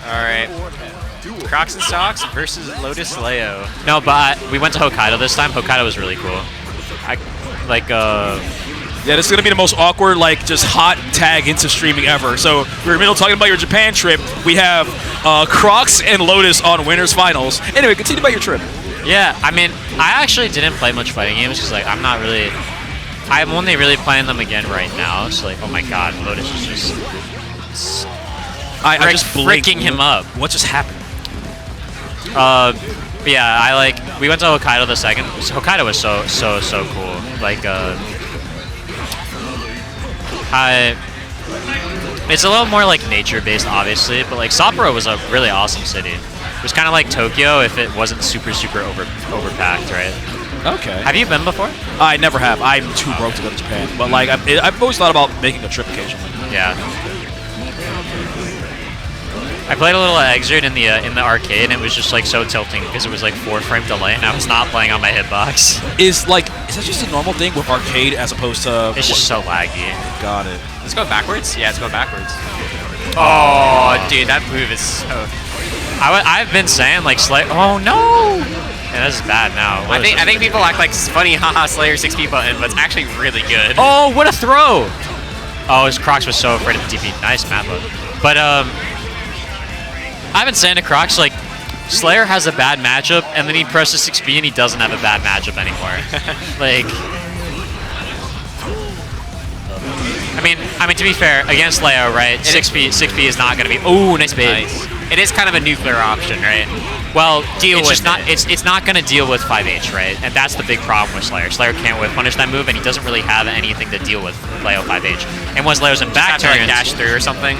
Alright. Crocs and Socks versus Lotus Leo. No, but we went to Hokkaido this time. Hokkaido was really cool. Yeah, this is gonna be the most awkward, like, just hot tag into streaming ever. So we were in the middle talking about your Japan trip. We have Crocs and Lotus on winners finals. Anyway, continue about your trip. Yeah, I mean, I actually didn't play much fighting games because like I'm only really playing them again right now. So like, oh my god, Lotus is just I just freaking him up. What just happened? Yeah, we went to Hokkaido the second. Hokkaido was so cool. Like it's a little more like nature-based, obviously, but like Sapporo was a really awesome city. It was kind of like Tokyo if it wasn't super overpacked, right? Okay. Have you been before? I never have. I'm too broke to go to Japan. But like, I've always thought about making a trip occasionally. Yeah. I played a little Exert in the arcade, and it was just like so tilting because it was like 4-frame delay, and I was not playing on my hitbox. Is that just a normal thing with arcade as opposed to? It's just so laggy. Got it. Let's go backwards? Yeah, let's go backwards. Oh, dude, that move is so... I've been saying, like, oh, no! Yeah, this is bad now. I think people act like it's funny, haha, Slayer 6P button, but it's actually really good. Oh, what a throw! Oh, his Crocs was so afraid of the DP. Nice map up. But, I've been saying to Crocs, like, Slayer has a bad matchup, and then he presses 6B and he doesn't have a bad matchup anymore. Like... I mean, to be fair, against Leo, right? 6B is not going to be. Oh, nice bait. Nice. It is kind of a nuclear option, right? Well, it's not going to deal with 5H, right? And that's the big problem with Slayer. Slayer can't whiff punish that move, and he doesn't really have anything to deal with Leo 5H. And once Leo's in back turn, like dash through or something.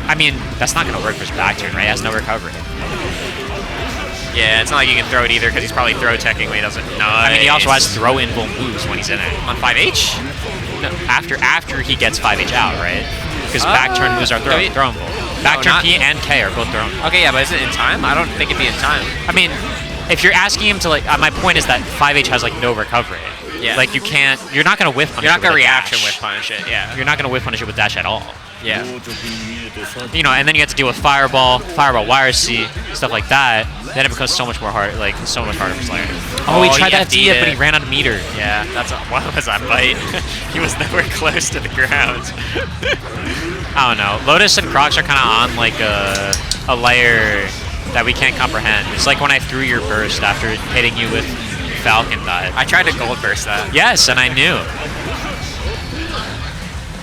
I mean, that's not going to work for his back turn, right? He has no recovery. Yeah, it's not like you can throw it either because he's probably throw teching when he doesn't. No, I mean, he also has throw invul moves when he's in it. On 5H? No, after he gets 5H out, right? Because back turn moves are throw invul. Back turn P and K are both thrown. Okay, yeah, but is it in time? I don't think it'd be in time. I mean, if you're asking him to like, my point is that 5H has like no recovery. Yeah. Like you're not gonna whiff punish. You're not gonna reaction whiff with punish it. Yeah. You're not gonna whiff punish it with dash at all. Yeah. You know, and then you have to deal with fireball wire C, stuff like that. Then it becomes so much more hard, like so much harder for Slayer. Oh, he tried that DF, but he ran out of meter. Yeah, what was that bite? He was nowhere close to the ground. I don't know. Lotus and Crocs are kind of on like a layer that we can't comprehend. It's like when I threw your burst after hitting you with Falcon dive. I tried to gold burst that. Yes, and I knew.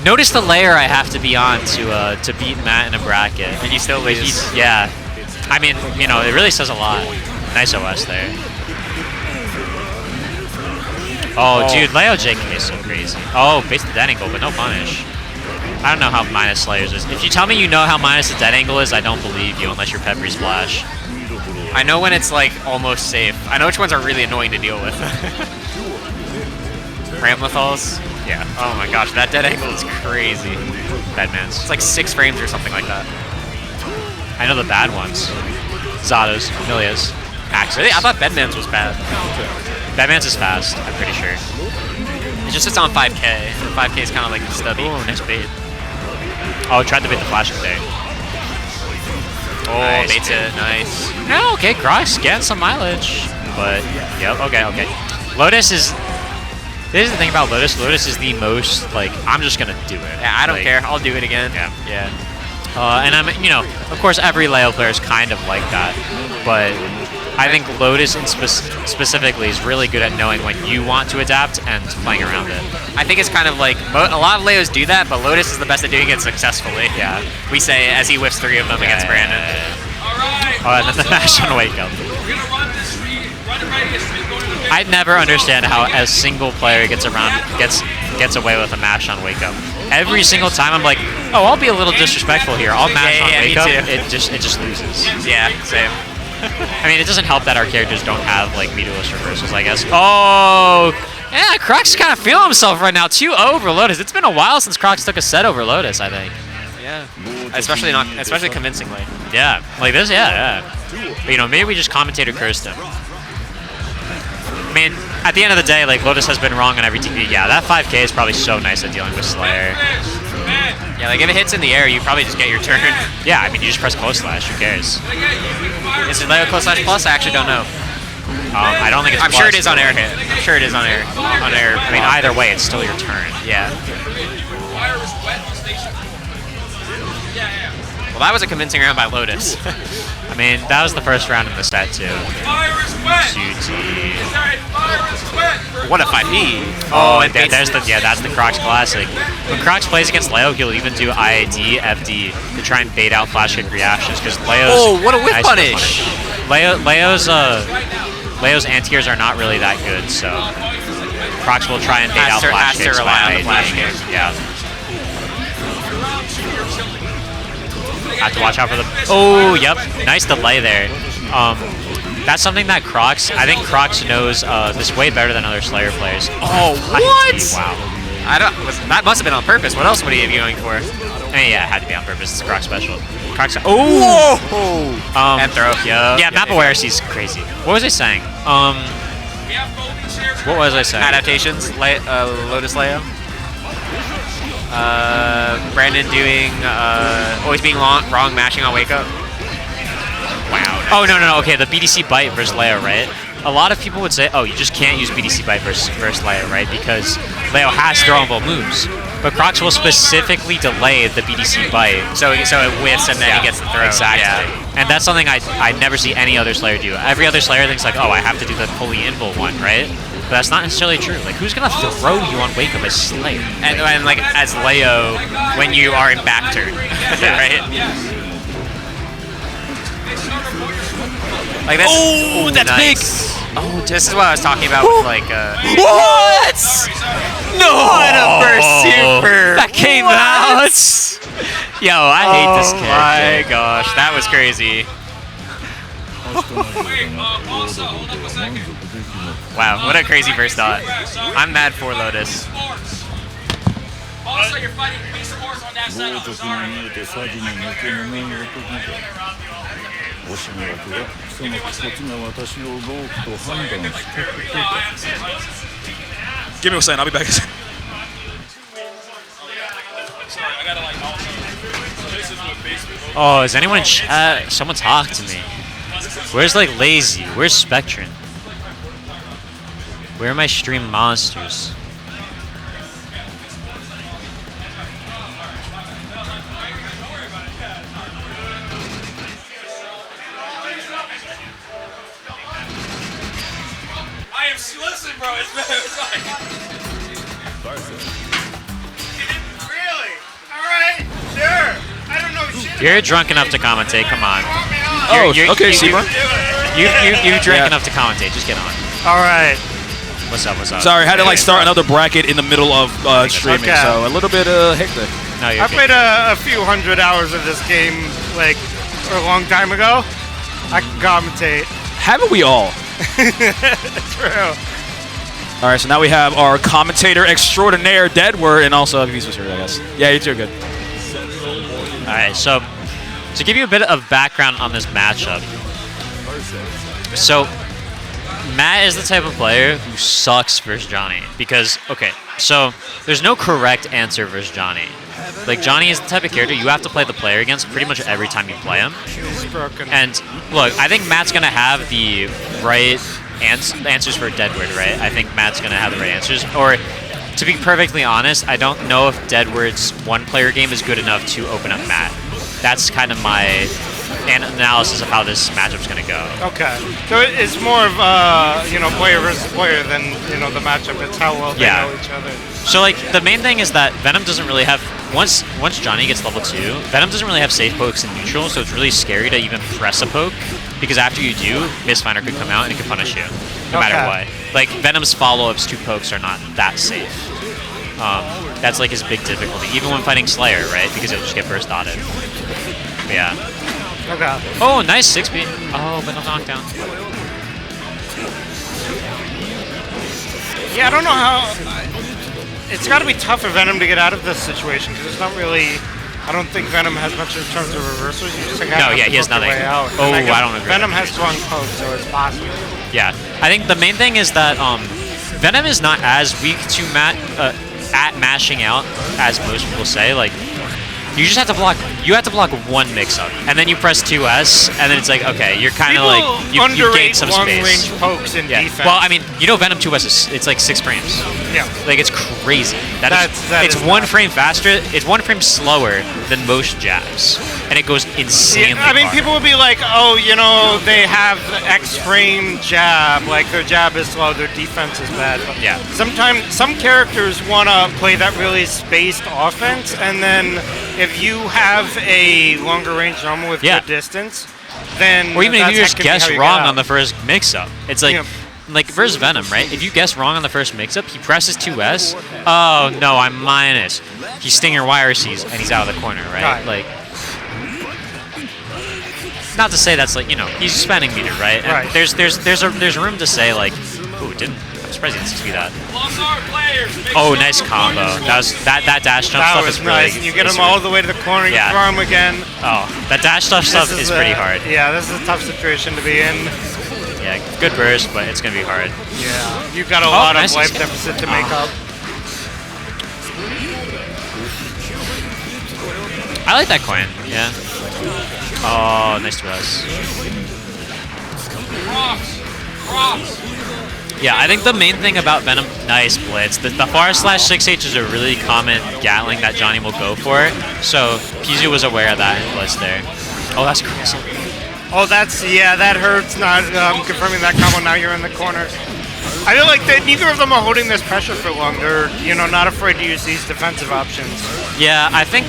Notice the layer I have to be on to beat Matt in a bracket. And you still lose. Yeah. I mean, you know, it really says a lot. Nice OS there. Oh, dude, Leo JK is so crazy. Oh, base the dead angle, but no punish. I don't know how minus Slayers is. If you tell me you know how minus the dead angle is, I don't believe you unless you're Peppery Splash. I know when it's like almost safe. I know which ones are really annoying to deal with. Ramlethals? Yeah. Oh my gosh, that dead angle is crazy. Bedmans. It's like 6 frames or something like that. I know the bad ones. Zados, Milias, Axis. Really? I thought Bedmans was bad. Bedmans is fast, I'm pretty sure. It just sits on 5K. And 5K is kind of like stubby. Oh, nice bait. Oh, tried to bait the flash there. Oh, nice, baits it. Nice. No, okay, Crocs getting some mileage. But, yep, okay. Lotus is... This is the thing about Lotus. Lotus is the most, like, I'm just going to do it. Yeah, I don't care. I'll do it again. Yeah. And I'm, you know, of course, every Leo player is kind of like that. But I think Lotus specifically is really good at knowing when you want to adapt and playing around it. I think it's kind of like, a lot of Leos do that, but Lotus is the best at doing it successful. Yeah. We say as he whiffs 3 of them against Brandon. Oh, and then the mash on wake up. I'd never understand how a single player gets away with a mash on wake up. Every single time I'm like, oh, I'll be a little disrespectful here. I'll mash on wake up. It just loses. Yeah, same. I mean, it doesn't help that our characters don't have like meterless reversals, I guess. Oh, yeah, Crocs kind of feeling himself right now. 2-0 over Lotus. It's been a while since Crocs took a set over Lotus, I think. Yeah, especially convincingly. Yeah, like this, yeah. But, you know, maybe we just commentator cursed him. I mean, at the end of the day, like, Lotus has been wrong on every TV. Yeah, that 5K is probably so nice at dealing with Slayer. Yeah, like if it hits in the air, you probably just get your turn. Yeah, I mean, you just press close slash. Who cares? Is it Leo close slash plus? I actually don't know. I don't think it's I'm plus, sure it is on but- air hit. I'm sure it is on air. On air. I mean, either way, it's still your turn. Yeah. Well, that was a convincing round by Lotus. I mean, that was the first round in the set, too. 2T. What a 5P. Oh, and there's the that's the Crocs classic. When Crocs plays against Leo, he'll even do IAD, FD to try and bait out flash kick reactions because Leo's. Oh, what a whip nice punish! Leo's anti-airs are not really that good, so Crocs will try and bait out flash has to kicks rely by on the flash IAD. kick. Yeah. Have to watch out for the. Oh, yep. Nice delay there. That's something that Crocs. I think Crocs knows this way better than other Slayer players. Oh, what? Wow. That must have been on purpose. What else would he be going for? Yeah, it had to be on purpose. It's Croc special. Croc. Oh! Whoa! And throw. Yeah, map aware is crazy. What was I saying? What was I saying? Adaptations. Lotus Leo. Brandon doing always being wrong mashing on wake up. Wow. Oh no. Okay, the BDC bite versus Leo, right? A lot of people would say, oh, you just can't use BDC bite versus Leo, right? Because Leo has throwable moves. But Crocs will specifically delay the BDC bite. So it whiffs and then he gets the throw. Exactly. Yeah. And that's something I never see any other Slayer do. Every other Slayer thinks like, oh, I have to do the fully invul one, right? But that's not necessarily true. Like, who's gonna throw you on wake up as Slayer? And like as Leo when you are in back turn, right? Like that's that's nice. big. Oh, this is what I was talking about with like. What? No! What a super! That came out. Yo, I hate this character. Oh my gosh, that was crazy. Wow, what a crazy first thought. I'm mad for Lotus. Also, you're fighting beast wars on that side. I'm sorry. オシの役はその一つが私をロークと判断したことだ。 Give me a second. I'll be back. Oh, is anyone in chat? Someone talk to me. Where's like Lazy? Where's Spectrum? Where are my stream monsters? Listen, bro, it's like... Really? Alright, sure. I don't know shit. You're drunk enough to commentate. Come on. Oh, okay, SeaBurn. You drank Yeah. enough to commentate. Just get on. Alright. What's up? What's up? Sorry, I had to like start another bracket in the middle of streaming, Okay. so a little bit hectic. No, you're I good. played a few hundred hours of this game, like, a long time ago. I can commentate. Haven't we all? True. All right, so now we have our commentator extraordinaire, Deadward, and also if he's here, I guess. Yeah, you two are good. All right, so to give you a bit of background on this matchup, so Matt is the type of player who sucks versus Johnny because, okay, so there's no correct answer versus Johnny. Like, Johnny is the type of character you have to play the player against pretty much every time you play him. He's broken. And look, I think Matt's gonna have the right answers for Deadward, right? I think Matt's gonna have the right answers. Or, to be perfectly honest, I don't know if Deadward's one-player game is good enough to open up Matt. That's kind of my analysis of how this matchup's gonna go. Okay. So it's more of, player versus player than, the matchup. It's how well they know each other. So, like, the main thing is that Venom doesn't really have... Once Johnny gets level 2, Venom doesn't really have safe pokes in neutral, so it's really scary to even press a poke, because after you do, Mistfinder could come out and it could punish you, no matter what. Like, Venom's follow-ups to pokes are not that safe. That's, like, his big difficulty, even when fighting Slayer, right? Because it'll just get burst dotted. But yeah. Okay. Oh, nice 6B. Oh, but no knockdown. Yeah, I don't know how... It's got to be tough for Venom to get out of this situation, because it's not really... I don't think Venom has much in terms of reversals. You just No, yeah, he has nothing. Oh, I don't agree. Venom has strong pokes, so it's possible. Yeah, I think the main thing is that Venom is not as weak to Matt mashing out, as most people say, like, you just have to block. You have to block one mix-up, and then you press 2S, and then it's like, okay, you're kind of like you gain some space. Long-range pokes in defense. Well, I mean, you know, Venom 2S is it's like 6 frames. Yeah. Like it's crazy. That it's is 1 nuts. frame faster. It's 1 frame slower than most jabs, and it goes insanely. I mean, hard. people will be like, oh, you know, they have the X frame jab, like their jab is slow, their defense is bad. But Yeah. sometimes some characters want to play that really spaced offense, and then if you have a longer range normal with good distance, then or even if that's you just technically guess how you wrong get out. on the first mix-up, it's like. Yeah. Like versus Venom, right? If you guess wrong on the first mix-up, he presses 2S. Oh no, I'm minus. He Stinger Wire Sees, and he's out of the corner, right? Right. Like, not to say that's like, you know, he's spending meter, right? And Right. there's room to say like, ooh, I'm surprised he didn't see that. Oh, nice combo. That dash jump That stuff was is really. nice. And you get is him all the way to the corner, you Yeah. throw him again. Oh, that dash stuff This is pretty hard. Yeah, this is a tough situation to be in. Yeah, good burst, but it's gonna be hard. Yeah, you've got a lot nice of life escape. deficit to make up. I like that coin. Yeah. Oh, nice to us. Yeah, I think the main thing about Venom, nice blitz. The /6H is a really common Gatling that Johnny will go for. So pzooo was aware of that and blitzed there. Oh, that's crazy. Oh, that hurts. Not confirming that combo. Now you're in the corner. I feel like neither of them are holding this pressure for long. They're not afraid to use these defensive options. Yeah, I think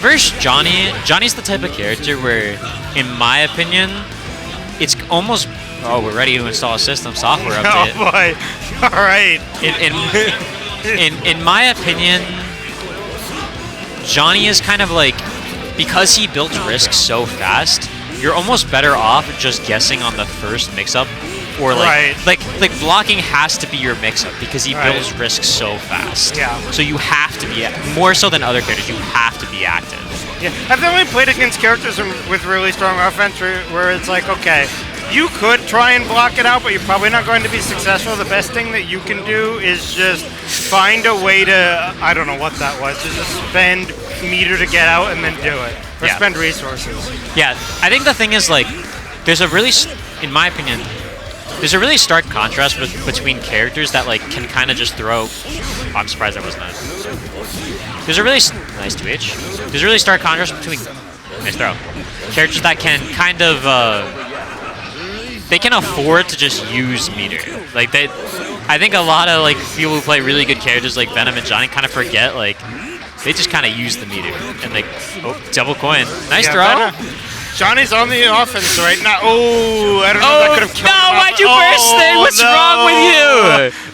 versus Johnny's the type of character where, in my opinion, it's almost. Oh, we're ready to install a system software update. Oh boy! All right. In my opinion, Johnny is kind of like, because he builds risk so fast, you're almost better off just guessing on the first mix-up, or like blocking has to be your mix-up because he builds risk so fast. Yeah. So you have to be more so than other characters. You have to be active. Yeah. I've definitely played against characters with really strong offense where it's like, okay, you could try and block it out, but you're probably not going to be successful. The best thing that you can do is just find a way to, I don't know what that was, just spend meter to get out and then do it. Or spend resources. Yeah, I think the thing is, like, there's a really, in my opinion, there's a really stark contrast between characters that, like, can kind of just throw. Oh, I'm surprised that wasn't that. There's a really nice 2H. There's a really stark contrast between nice throw characters that can kind of they can afford to just use meter. Like I think a lot of like people who play really good characters like Venom and Johnny kind of forget like they just kind of use the meter and like double coin. Nice throw. Johnny's on the offense right now. Oh, I don't know. That could have killed him. No, why'd you burst it? What's wrong with you?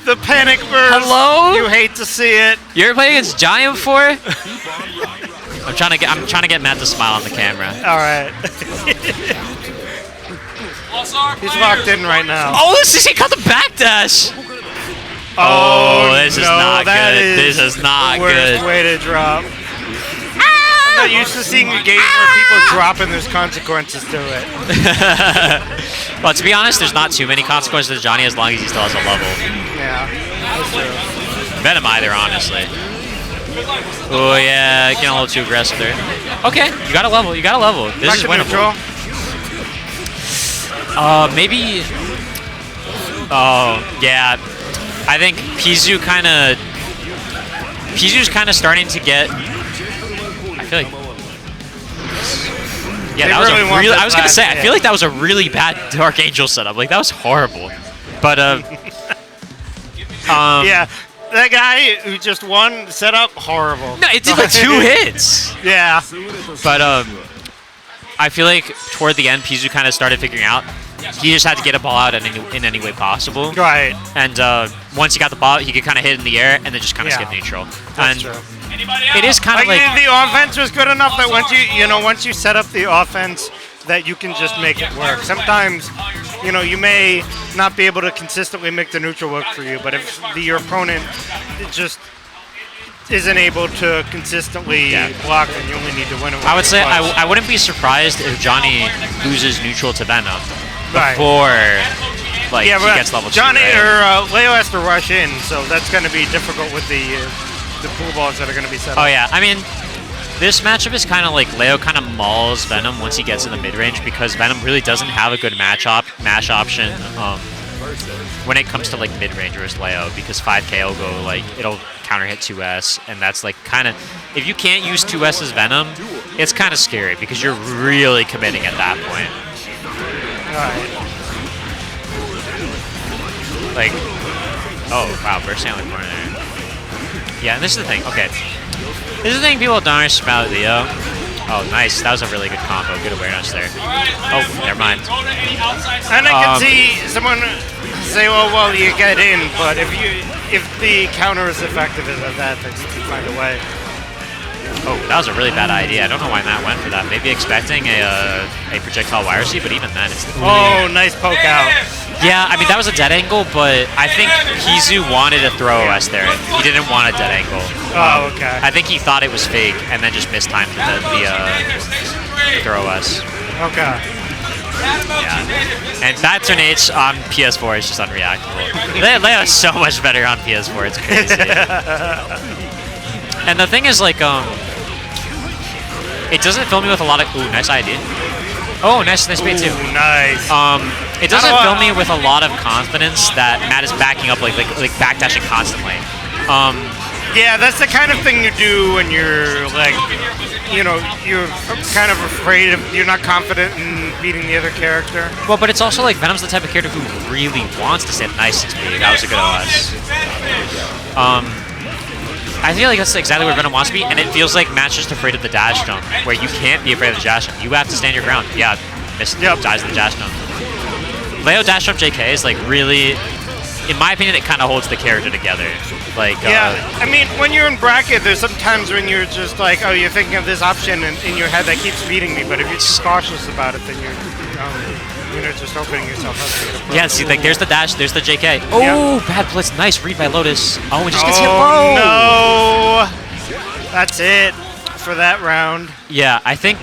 The panic burst. Hello? You hate to see it. You ever played against Johnny before? I'm trying to get Matt to smile on the camera. All right. He's locked in right now. Oh, he cut the backdash. Oh, this is not good. This is not worst good. way to drop. I'm not used to seeing a game where people drop and there's consequences to it. Well, to be honest, there's not too many consequences to Johnny as long as he still has a level. Yeah, that's true. Venom either, honestly. Oh yeah, getting a little too aggressive there. Okay, you got a level. You got a level. This Back is to winnable. neutral. Maybe. Oh yeah, I think pzooo's kind of starting to get. I feel like. Yeah, They that was really a want really. that I was gonna last say, I hit. feel like that was a really bad Dark Angel setup. Like that was horrible. But Yeah, that guy who just won set up horrible. no, it did like 2 hits. Yeah. But I feel like toward the end, pzooo kind of started figuring out he just had to get a ball out in any way possible. Right. And once he got the ball, he could kind of hit it in the air and then just kind of skip neutral. That's and true. it is kind of like the offense was good enough that once you set up the offense, that you can just make it work. Sometimes, you may not be able to consistently make the neutral work for you, but if your opponent just isn't able to consistently block, then you only need to win it. I would say I wouldn't be surprised if Johnny loses neutral to Venom Right. before like Yeah, he but gets level 2. Johnny Right? or Leo has to rush in, so that's going to be difficult with the pool balls that are going to be set up. Oh yeah, I mean, this matchup is kind of like Leo kind of mauls Venom once he gets in the mid range because Venom really doesn't have a good mash option when it comes to like mid range versus Leo, because 5k will go like it'll counter hit 2s, and that's like kind of, if you can't use 2s as Venom, it's kind of scary because you're really committing at that point. Like, oh wow, bursting on the corner there. Yeah, and this is the thing. Okay, this is the thing people don't understand about Leo. Oh, nice. That was a really good combo. Good awareness there. Oh, never mind. And I can see someone say, well, you get in, but if the counter is effective as that, then you can find a way. Oh, that was a really bad idea. I don't know why Matt went for that. Maybe expecting a projectile wire seed, but even then, it's... Oh, nice poke out. Yeah, I mean, that was a dead angle, but I think pzooo wanted to throw us there. He didn't want a dead angle. Oh, okay. I think he thought it was fake and then just mistimed the throw us. Okay. Yeah. And that tornado on PS4 is just unreactable. Leo is so much better on PS4. It's crazy. And the thing is, like, it doesn't fill me with a lot of... Ooh, nice ID. Oh, nice bait too. Ooh, nice. It doesn't fill me with a lot of confidence that Matt is backing up, like backdashing constantly. Yeah, that's the kind of thing you do when you're like, you know, you're kind of afraid of, you're not confident in beating the other character. Well, but it's also like Venom's the type of character who really wants to stay nice 6B. That was a good OS. I feel like that's exactly where Venom wants to be, and it feels like Matt's just afraid of the dash jump, where you can't be afraid of the dash jump. You have to stand your ground. Yeah, dies in the dash jump. Leo dash jump JK is like really, in my opinion, it kind of holds the character together. Like, yeah, I mean, when you're in bracket, there's some times when you're just like, oh, you're thinking of this option in your head that keeps beating me, but if you're just cautious about it, then you're just opening yourself up to get a yeah, see, like, there's the dash, there's the JK. Oh, bad blitz, nice read by Lotus. Oh, it just gets hit low. No, that's it for that round. Yeah, I think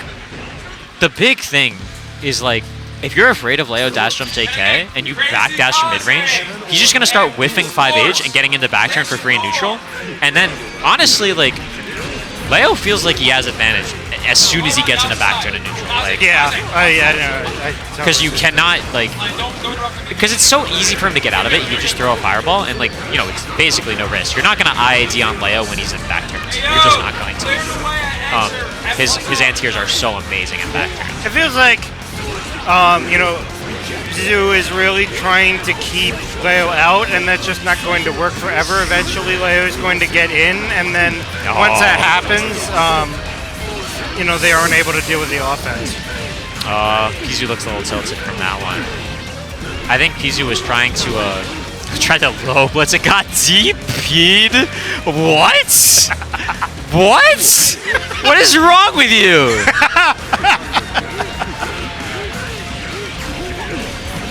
the big thing is, like, if you're afraid of Leo dash jump JK and you back dash from mid-range, he's just going to start whiffing 5H and getting into back turn for free and neutral. And then, honestly, like, Leo feels like he has advantage as soon as he gets into back turn and neutral. Like, yeah, because you cannot, like, because it's so easy for him to get out of it. You can just throw a fireball and, like, you know, it's basically no risk. You're not going to IAD on Leo when he's in back turns. You're just not going to. His anti-airs are so amazing in back turns. It feels like, you know, pzooo is really trying to keep Leo out, and that's just not going to work forever. Eventually, Leo is going to get in, and then once that happens, you know, they aren't able to deal with the offense. pzooo looks a little tilted from that one. I think pzooo was trying to low blitz. It got DP'd. What? What? What is wrong with you?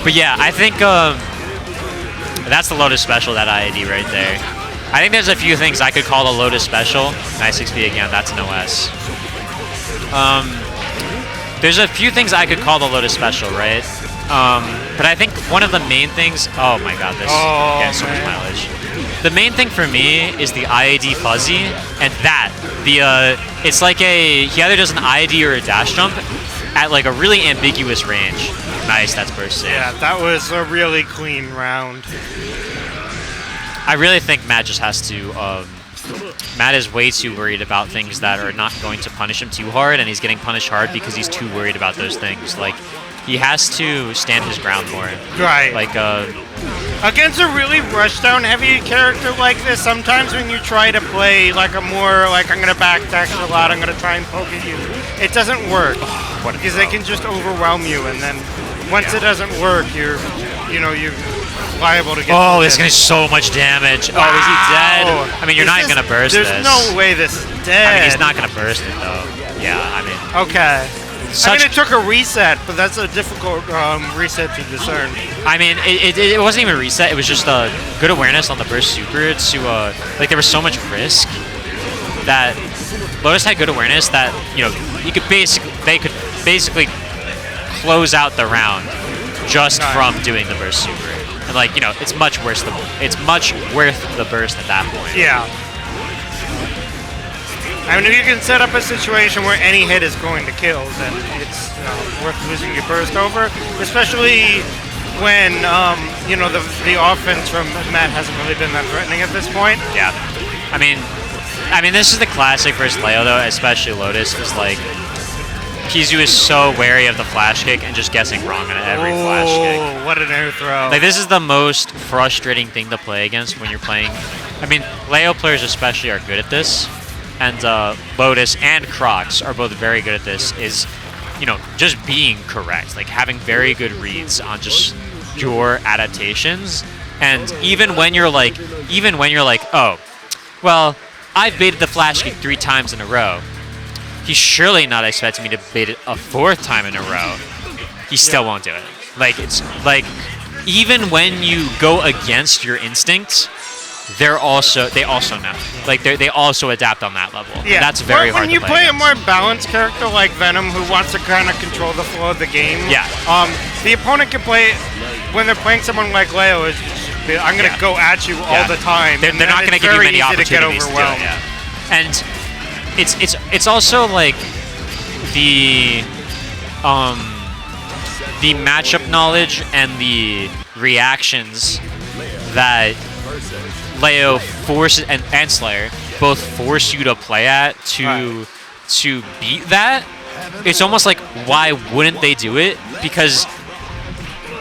But yeah, I think that's the Lotus special, that IAD right there. I think there's a few things I could call the Lotus special. Nice 6B again, that's an OS. There's a few things I could call the Lotus special, right? But I think one of the main things... Oh my god, this gets so much mileage. The main thing for me is the IAD fuzzy, and that. It's like he either does an IAD or a dash jump at like a really ambiguous range. Nice, that's burst. Yeah, that was a really clean round. I really think Matt just has to... Matt is way too worried about things that are not going to punish him too hard, and he's getting punished hard because he's too worried about those things. Like, he has to stand his ground more. Right. Like, against a really rushdown heavy character like this, sometimes when you try to play like a more, like, I'm going to backdash a lot, I'm going to try and poke at you, it doesn't work. Because they can just overwhelm you, and then once it doesn't work, you're liable to get... Oh, this guy's so much damage. Wow. Oh, is he dead? I mean, you're not going to burst this. There's no way this is dead. I mean, he's not going to burst it, though. Yeah, I mean... Okay. I mean, it took a reset, but that's a difficult reset to discern. I mean, it wasn't even a reset. It was just good awareness on the burst super to, like, there was so much risk that Lotus had good awareness that, you know, they could basically close out the round just from doing the burst super. And like, you know, it's much worse. It's much worth the burst at that point. Yeah. I mean, if you can set up a situation where any hit is going to kill, then it's worth losing your burst over. Especially when, you know, the offense from Matt hasn't really been that threatening at this point. Yeah. I mean, this is the classic versus Leo, though, especially Lotus, is like, Kizu is so wary of the flash kick and just guessing wrong on every flash kick. Oh, what an air throw. Like, this is the most frustrating thing to play against when you're playing. I mean, Leo players especially are good at this, and Lotus and Crocs are both very good at this, is, you know, just being correct, like having very good reads on just your adaptations. And even when you're like, oh, well, I've baited the flash kick 3 times in a row. He's surely not expecting me to bait it a 4th time in a row. He still won't do it. Like, it's like, even when you go against your instincts, they also know. Like, they also adapt on that level. Yeah, that's very hard to play. When you play against. a more balanced character like Venom, who wants to kind of control the flow of the game, Yeah. The opponent can play, when they're playing someone like Leo, is I'm going to go at you all the time. They're not going to give you many opportunities to do it. Yeah. And it's also like the matchup knowledge and the reactions that Leo forces and Slayer both force you to play at to beat that. It's almost like, why wouldn't they do it? Because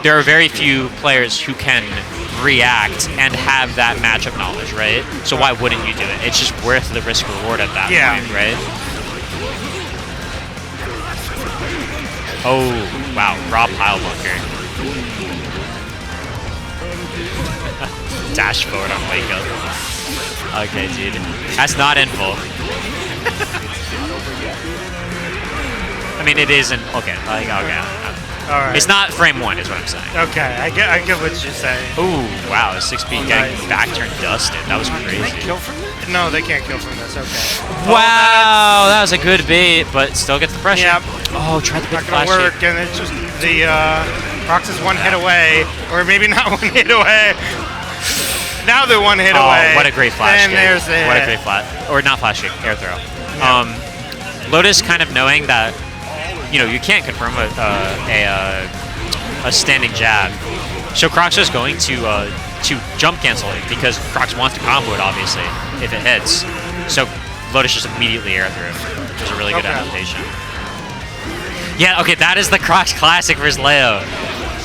there are very few players who can react and have that matchup knowledge, right? So why wouldn't you do it? It's just worth the risk reward at that point, right? Oh, wow, raw pile bunker. Dash forward on wake up. Okay, dude. That's not in full. I mean, it isn't. Okay, like, okay. All right. It's not frame 1, is what I'm saying. Okay, I get what you're saying. Ooh, wow, 6B getting back turn dusted. That was crazy. Can they kill from this? No, they can't kill from this. Okay. Wow, that was a good bait, but still gets the pressure. Yep. Oh, tried to Not big gonna flash work, kick. and it's just the Crocs is 1 hit away, or maybe not 1 hit away. Now they're 1 hit away. Oh, what a great flash and kick. There's the What a hit. great flash, or not flash kick, air throw. Lotus kind of knowing that, you know, you can't confirm a standing jab. So Crocs is going to jump cancel it because Crocs wants to combo it, obviously, if it hits. So Lotus just immediately air through, which is a really good adaptation. Yeah, okay, that is the Crocs classic versus Leo.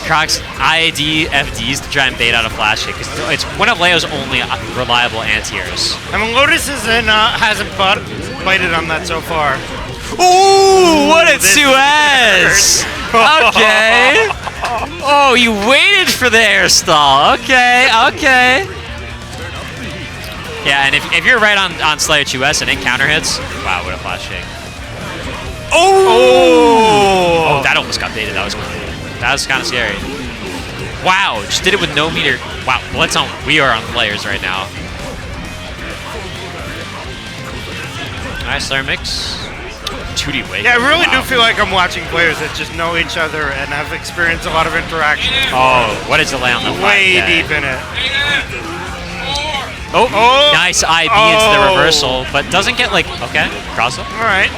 Crocs IAD FDs to try and bait out a flash kick. It's one of Leo's only reliable anti-airs. I mean, Lotus hasn't bited on that so far. Ooh, what a 2S! Okay. Oh, you waited for the air stall. Okay, okay. Yeah, and if you're right on Slayer 2S and it counter hits, wow, what a flash kick. Oh, that almost got baited. That was kind of scary. Wow, just did it with no meter. Wow, we are on players right now. Nice Slayer mix. 2D wake. Yeah, I really do feel like I'm watching players that just know each other and have experienced a lot of interaction. Oh, what is delay on the Way 5K? deep in it. Oh, nice IB into the reversal, but doesn't get like, okay, cross up. All right.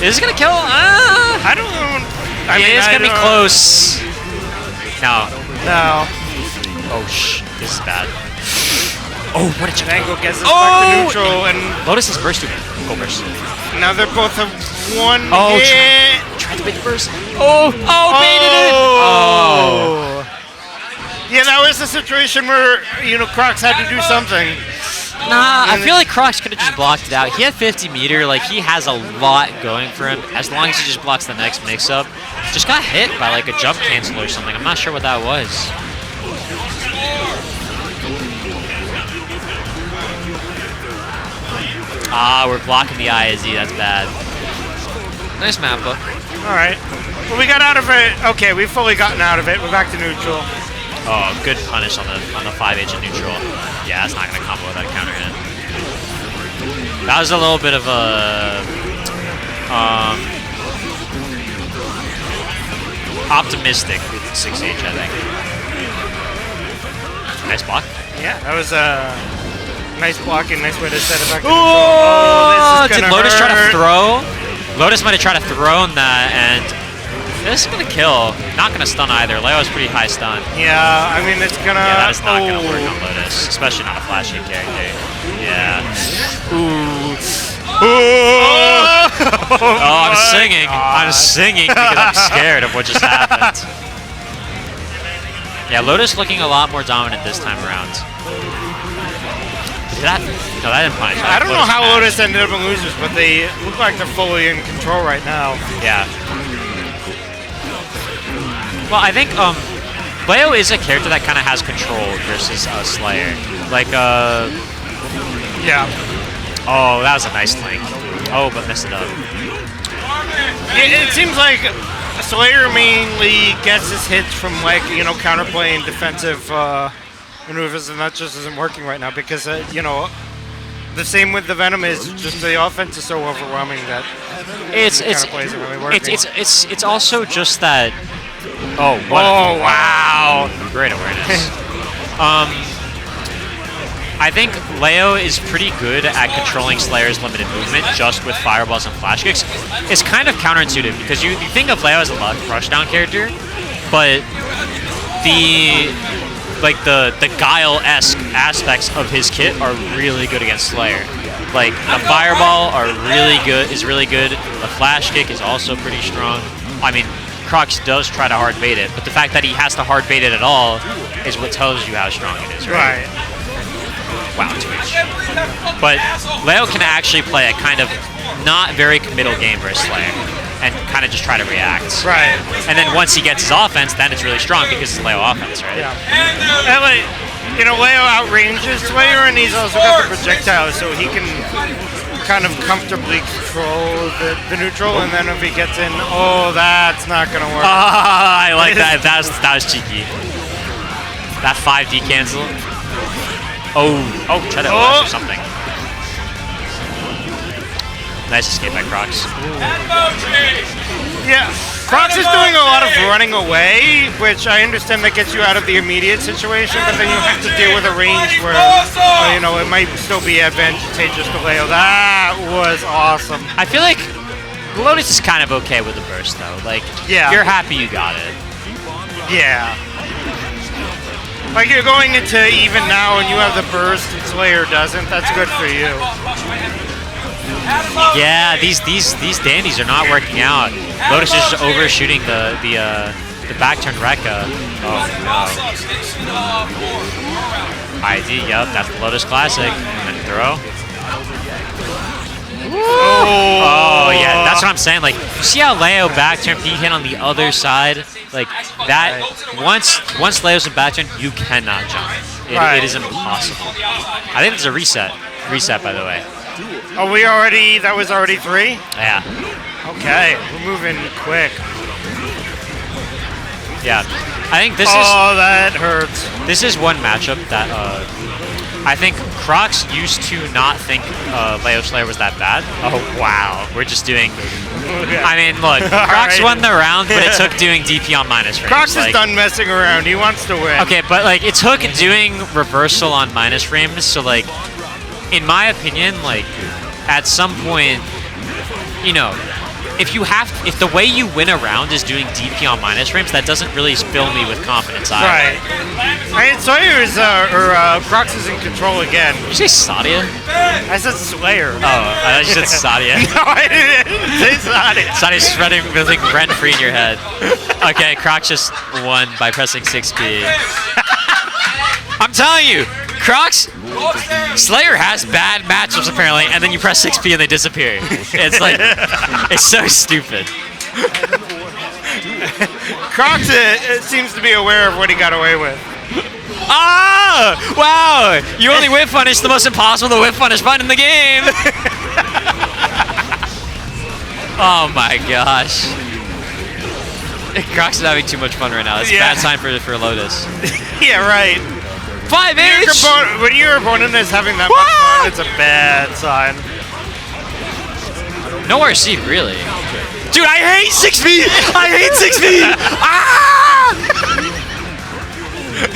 Is it gonna kill? I don't know. It's gonna be close. No. No. Oh, this is bad. Oh, what a jump. Dango gets us back to neutral, and Lotus is burst. Go burst. now they're both have 1 Oh, hit. tried to bait the burst. Baited it. Oh. Yeah, that was the situation where, you know, Crocs had to do something. Nah, I feel like Crocs could have just blocked it out. He had 50 meter, like he has a lot going for him. As long as he just blocks the next mix-up. Just got hit by like a jump cancel or something. I'm not sure what that was. Ah, we're blocking the ISZ, that's bad. Nice map book. Alright. Well, we got out of it. Okay, we've fully gotten out of it. We're back to neutral. Oh, good punish on the 5H in neutral. Yeah, that's not gonna combo with that counter hit. That was a little bit of a optimistic 6H, I think. Nice block. Yeah, that was nice blocking, nice way to set it back. Oh, this is did gonna Lotus try to hurt. throw? Lotus might have tried to throw in that, and this is gonna kill. Not gonna stun either. Leo's pretty high stun. Yeah, I mean it's gonna. Yeah, that is not gonna work on Lotus, especially not a flash hit character. Yeah. Ooh. Oh, I'm singing. I'm singing because I'm scared of what just happened. Yeah, Lotus looking a lot more dominant this time around. Did that? No, that didn't punish. I don't know how mashed. Lotus ended up in losers, but they look like they're fully in control right now. Yeah. Well, I think Leo is a character that kind of has control versus Slayer. Like, Yeah. oh, that was a nice link. Oh, but messed it up. It seems like Slayer mainly gets his hits from like, you know, counterplay and defensive maneuvers, and that just isn't working right now because, you know, the same with the Venom is just the offense is so overwhelming that It's counterplay isn't really working. it's also just that. Oh, what? Oh, wow! Great awareness. I think Leo is pretty good at controlling Slayer's limited movement just with fireballs and flash kicks. It's kind of counterintuitive because you think of Leo as a rushdown character, but the guile-esque aspects of his kit are really good against Slayer. Like the fireball is really good. The flash kick is also pretty strong. I mean, Crocs does try to hard bait it, but the fact that he has to hard bait it at all is what tells you how strong it is, right? Wow, too much. But Leo can actually play a kind of not very committal game versus Slayer and kind of just try to react. Right. And then once he gets his offense, then it's really strong because it's Leo offense, right? Yeah. And like, you know, Leo outranges Slayer, and he's also got the projectiles, so he can kind of comfortably control the neutral, and then if he gets in, oh, that's not gonna work. I like that. That was cheeky. That 5D cancel. Oh, try to or something. Nice escape by Crocs. Yeah, Crocs is doing a lot of running away, which I understand that gets you out of the immediate situation, but then you have to deal with a range where, you know, it might still be advantageous to Leo. That was awesome. I feel like Lotus is kind of okay with the burst, though. Like, Yeah. you're happy you got it. Yeah. Like you're going into even now and you have the burst and Slayer doesn't. That's good for you. Yeah, these dandies are not working out. Lotus is just overshooting the back turn Rekka. Oh no. ID, yep, that's the Lotus classic. And then throw. Oh yeah, that's what I'm saying. Like, you see how Leo back turn P hit on the other side? Like that. Once Leo's in back turn, you cannot jump. It is impossible. I think it's a reset. Reset, by the way. Oh, that was already 3? Yeah. Okay, we're moving quick. Yeah. I think this that hurts. This is one matchup that I think Crocs used to not think Leo Slayer was that bad. Oh wow, we're just doing. I mean, look, Crocs won the round, but it took doing DP on minus frames. Crocs is done messing around. He wants to win. Okay, but like it took doing reversal on minus frames. So like, in my opinion, like at some point, you know, if the way you win a round is doing DP on minus frames, that doesn't really fill me with confidence either. Right. I mean, Sawyer's Crocs is in control again. Did you say Sadia? I said Slayer. Oh, I thought you said Sadia. No, I didn't say Sadia. Sadia's just running rent free in your head. Okay, Crocs just won by pressing 6P. I'm telling you, Crocs, Slayer has bad matchups apparently, and then you press 6P and they disappear. It's like, it's so stupid. Crocs seems to be aware of what he got away with. Ah! Wow! You only whip punish the most impossible to whip punish button in the game! Oh my gosh. Crocs is having too much fun right now. It's a bad sign for Lotus. Yeah, right. 5H! When your opponent is having that much fun, it's a bad sign. No RC, really. Dude, I hate 6B! I hate 6B! Ah!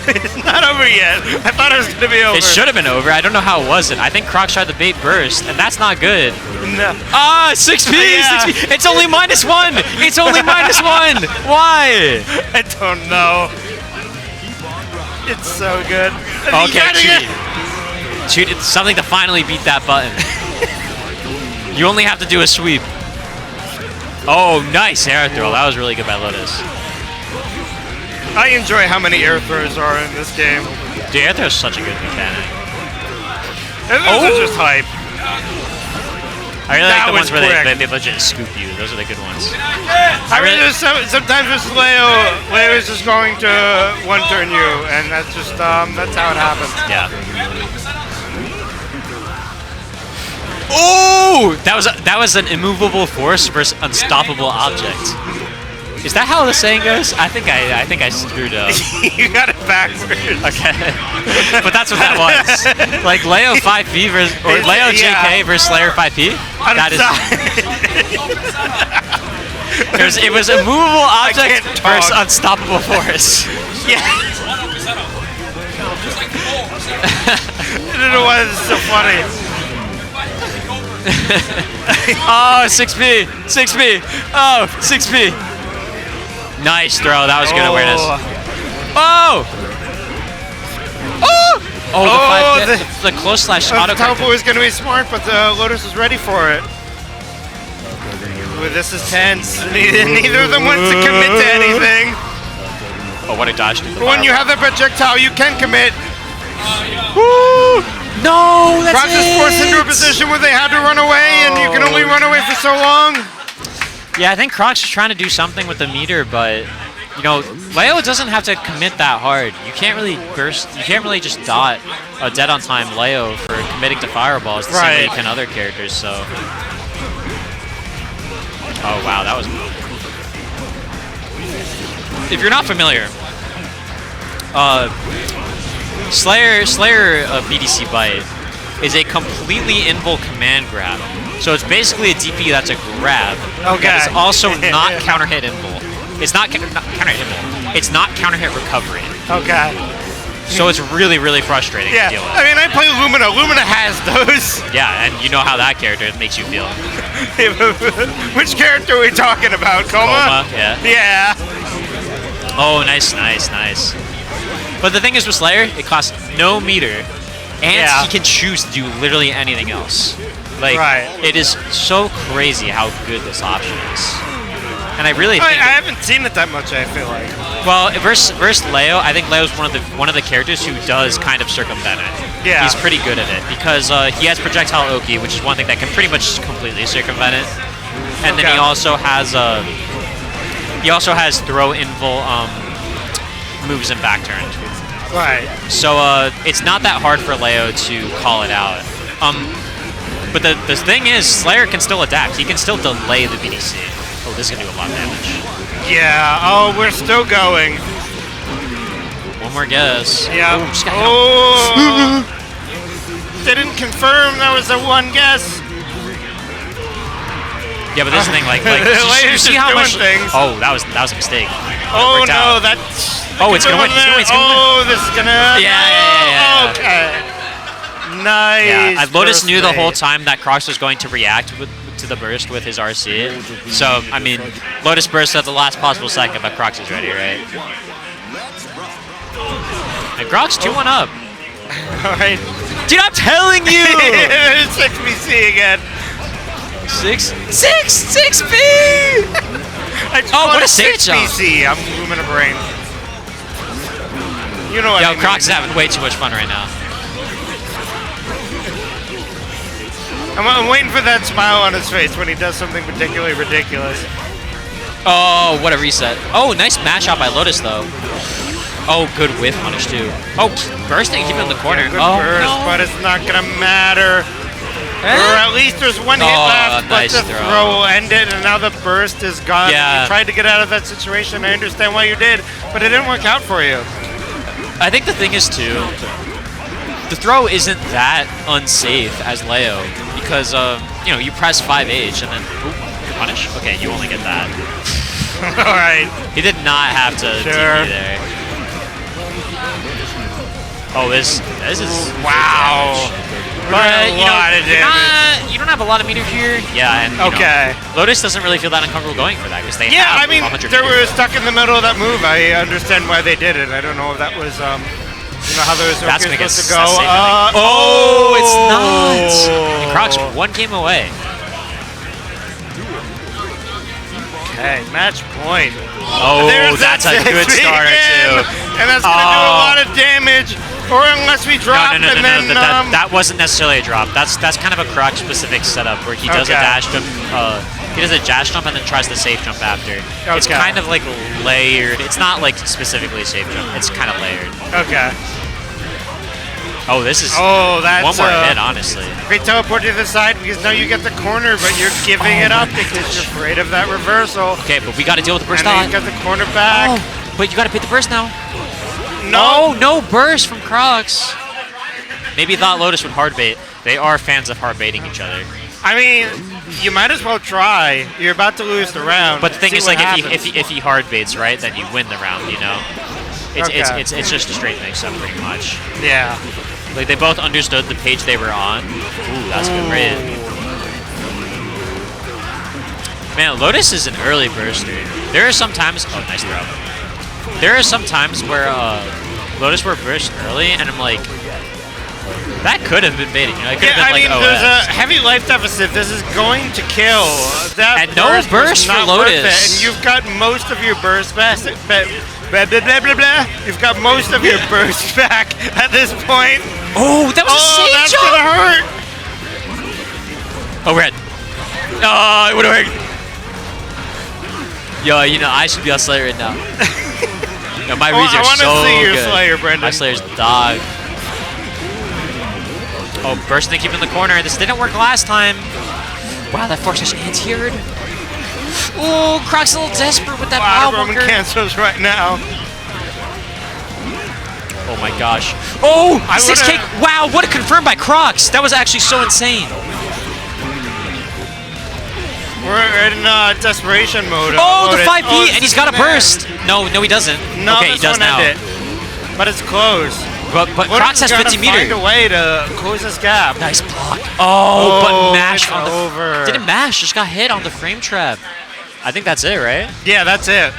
It's not over yet. I thought it was going to be over. It should have been over. I don't know how it wasn't. I think Crocs tried the bait burst, and that's not good. No. Ah, 6P, Yeah. 6P. It's only -1. It's only -1. Why? I don't know. It's so good. Okay, cheat. Cheat. It's something to finally beat that button. You only have to do a sweep. Oh, nice air throw. That was really good by Lotus. I enjoy how many air throws are in this game. Dude, air throw is such a good mechanic. And those are just hype. I really like That the was ones where quick. they legit scoop you. Those are the good ones. I mean, sometimes with Leo is just going to one-turn you, and that's just that's how it happens. Yeah. Oh, that was an immovable force versus unstoppable object. Is that how the saying goes? I think I screwed up. You got it backwards. Okay, but that's what that was. Like Leo 5P versus or Leo JK versus Slayer 5P. That is. It was a movable object can't talk. versus unstoppable force. Yeah. I don't know why this is so funny. Oh, 6P, 6P. Oh, 6P. Nice throw. That was good awareness. Oh! Oh! Oh, the close slash auto Taupo is going to be smart, but Lotus is ready for it. Ooh, this is tense. Neither of them wants to commit to anything. Oh, what a dodge. But when you have the projectile, you can commit. Woo! No, that's Crocs is forced into a position where they had to run away, and you can only run away for so long. Yeah, I think Crocs is trying to do something with the meter, but you know, Leo doesn't have to commit that hard. You can't really burst. You can't really just dot a dead on time Leo for committing to fireballs the same way you can other characters. So, oh wow, that was. If you're not familiar, Slayer BDC Bite is a completely invul command grab. So it's basically a DP that's a grab. Okay. That is also not counter hit invul. It's not counter hit invul. It's not counter hit recovery. Okay. So it's really, really frustrating to deal with. I mean, I play Lumina. Lumina has those. Yeah, and you know how that character makes you feel. Which character are we talking about? Coma? Yeah. Yeah. Oh, nice, nice, nice. But the thing is with Slayer, it costs no meter, and he can choose to do literally anything else. Like, it is so crazy how good this option is. And I really think I haven't seen it that much, I feel like. well, versus Leo, I think Leo's one of the characters who does kind of circumvent it. Yeah. He's pretty good at it because he has projectile Oki, which is one thing that can pretty much completely circumvent it. And then he also has throw invul moves and back turn. Right. So it's not that hard for Leo to call it out. But the thing is, Slayer can still adapt. He can still delay the BDC. Oh, this is gonna do a lot of damage. Yeah. Oh, we're still going. One more guess. Yeah. Oh, just got hit. Didn't confirm that was a one guess. Yeah, but this thing, like, you see how much? Oh, that was a mistake. Oh no, that's. Oh, it's gonna win. It's gonna win. Oh, this is gonna. Yeah. Okay. Nice. Yeah, Lotus knew the first whole rate. time that Crocs was going to react to the burst with his RC. So, I mean, Lotus burst at the last possible second, but Crocs is ready, right? And Crocs 2-1 up. All right. Dude, I'm telling you! 6BC again. 6B! Oh, what a stage jump! 6BC. I'm Lumina Brain. You know what I Yo, mean. Crocs is having way too much fun right now. I'm waiting for that smile on his face when he does something particularly ridiculous. Oh, what a reset. Oh, nice match out by Lotus, though. Oh, good whiff punish, too. Oh, bursting, keep it in the corner. Yeah, good oh, burst, no. but it's not going to matter. Or at least there's one hit left, nice but the throw will end it, and now the burst is gone. Yeah. You tried to get out of that situation. I understand why you did, but it didn't work out for you. I think the thing is, too, the throw isn't that unsafe as Leo because, you know, you press 5H and then, ooh, punish? Okay, you only get that. All right. He did not have to DP there. Oh, this is Wow. But you lot of damage. you don't have a lot of meter here. Yeah, and you Okay. know, Lotus doesn't really feel that uncomfortable going for that because they Yeah, have I mean, 100 they meter. were stuck in the middle of that move. I understand why they did it. I don't know if that was, you know how those are That's gonna get supposed to go. saved, I Oh, it's not. And Crocs 1 game away. Okay, match point. Oh, There's that's that a good 6 starter again, too. And that's going to do a lot of damage. Or unless we drop No, and then... that wasn't necessarily a drop. That's kind of a Croc specific setup where he does a Okay. dash jump. He does a dash jump and then tries the safe jump after. It's Okay. kind of like layered. It's not like specifically a safe jump. It's kind of layered. Okay. Oh, this is Oh, that's one more hit, honestly. great teleport to the side because now you get the corner, but you're giving it up because you're afraid of that reversal. Okay, but we got to deal with the burst And then out. you got the corner back. Oh, but you got to pit the burst now. No. Oh, no burst from Crocs. Maybe thought Lotus would hard bait. They are fans of hard baiting each other. I mean, you might as well try. You're about to lose the round. But the thing See is, what like, happens. if he hard baits, right, then you win the round. You know, Okay. it's just a straight mix up pretty much. Yeah. Like they both understood the page they were on. Ooh, that's good read. Man, Lotus is an early burster. There are some times. Oh, nice throw. There are some times where Lotus were burst early, and I'm like, that could have been baiting. You know, it could Yeah, have I been mean, like there's OS. a heavy life deficit. This is going to kill. That And no burst was for not worth Lotus. it. And you've got most of your burst back. Blah, blah, blah, blah, blah. You've got most of your burst back at this point. Oh, that was a Oh, safe that's jump! gonna hurt. Overhead. Oh, it would have hurt. Yo, you know, I should be on Slayer right now. Yo, my reads I are want to so see your good. Slayer, Brendan. My Slayer's dog. Oh, bursting keep in the corner. This didn't work last time. Wow, that forces anti-tiered. Oh, Croc's a little desperate with that Wow, power Roman bunker. cancels right now. Oh my gosh. Oh, I 6K. would've- Wow, what a confirm by Crocs. That was actually so insane. We're in desperation mode. Oh, the Lotus. 5P, Oh, and he's got a burst. No, he doesn't. No, okay, he this does one now. ended. But it's close. But Crocs has 50 Find meter. a way to close this gap. Nice block. Oh, but Oh, mash it's on the over. didn't mash, just got hit on the frame trap. I think that's it, right? Yeah, that's it.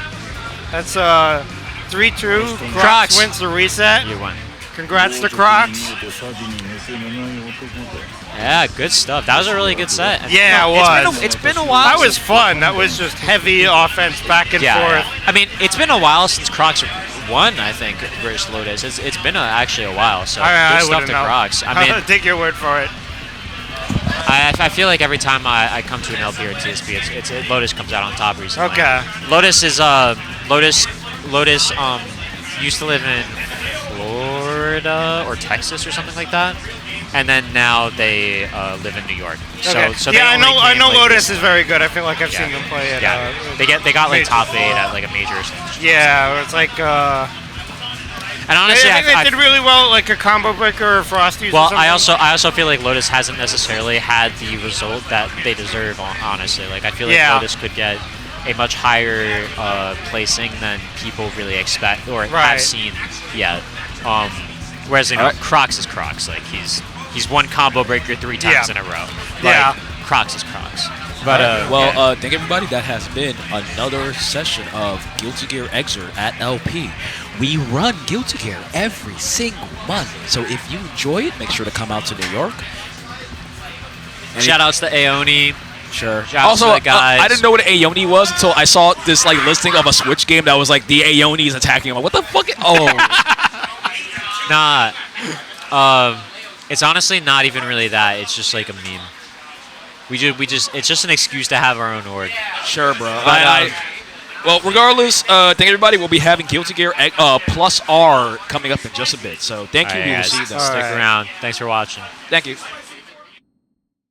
That's 3-2. Crocs. Crocs wins the reset. You won. Congrats to Crocs. サジに目線のない男で Yeah, good stuff. That was a really good set. And, Yeah, you it know, was. It's been a while. That was fun. That was just heavy offense back and yeah, forth. yeah. I mean, it's been a while since Crocs won, I think, versus Lotus. It's been actually a while, so I good stuff wouldn't to know. Crocs. I mean, I'll take your word for it. I feel like every time I come to an LP or TSP, Lotus comes out on top recently. Okay. Lotus is Lotus used to live in Florida or Texas or something like that, and then now they live in New York. Okay. So they yeah, I only know. I came, know like, Lotus is very good. I feel like I've Yeah. seen them play at. Yeah, they got like major top 8 before. at like a major. Or something. Yeah, it's like. And honestly, I think they did really well, like a combo breaker or Frosties. well, or something. I also feel like Lotus hasn't necessarily had the result that they deserve. Honestly, like I feel like Yeah. Lotus could get a much higher placing than people really expect or Right. have seen yet. Whereas you know, Crocs is Crocs. Like he's won combo breaker 3 times Yeah. in a row. Like, Yeah. Crocs is Crocs. But Well, thank everybody. That has been another session of Guilty Gear Exert at LP. We run Guilty Gear every single month. So if you enjoy it, make sure to come out to New York. shout outs to AONI. Sure. Shout outs to Also, the guys. I didn't know what an AONI was until I saw this like listing of a Switch game that was like the AONIs attacking him. What the fuck? Oh, Nah. It's honestly not even really that. It's just like a meme. It's just an excuse to have our own org. sure, bro. But, well, regardless, thank everybody. We'll be having Guilty Gear plus R coming up in just a bit. So thank you. Alright, We will guys, see you then. stick Alright. around. Thanks for watching. Thank you.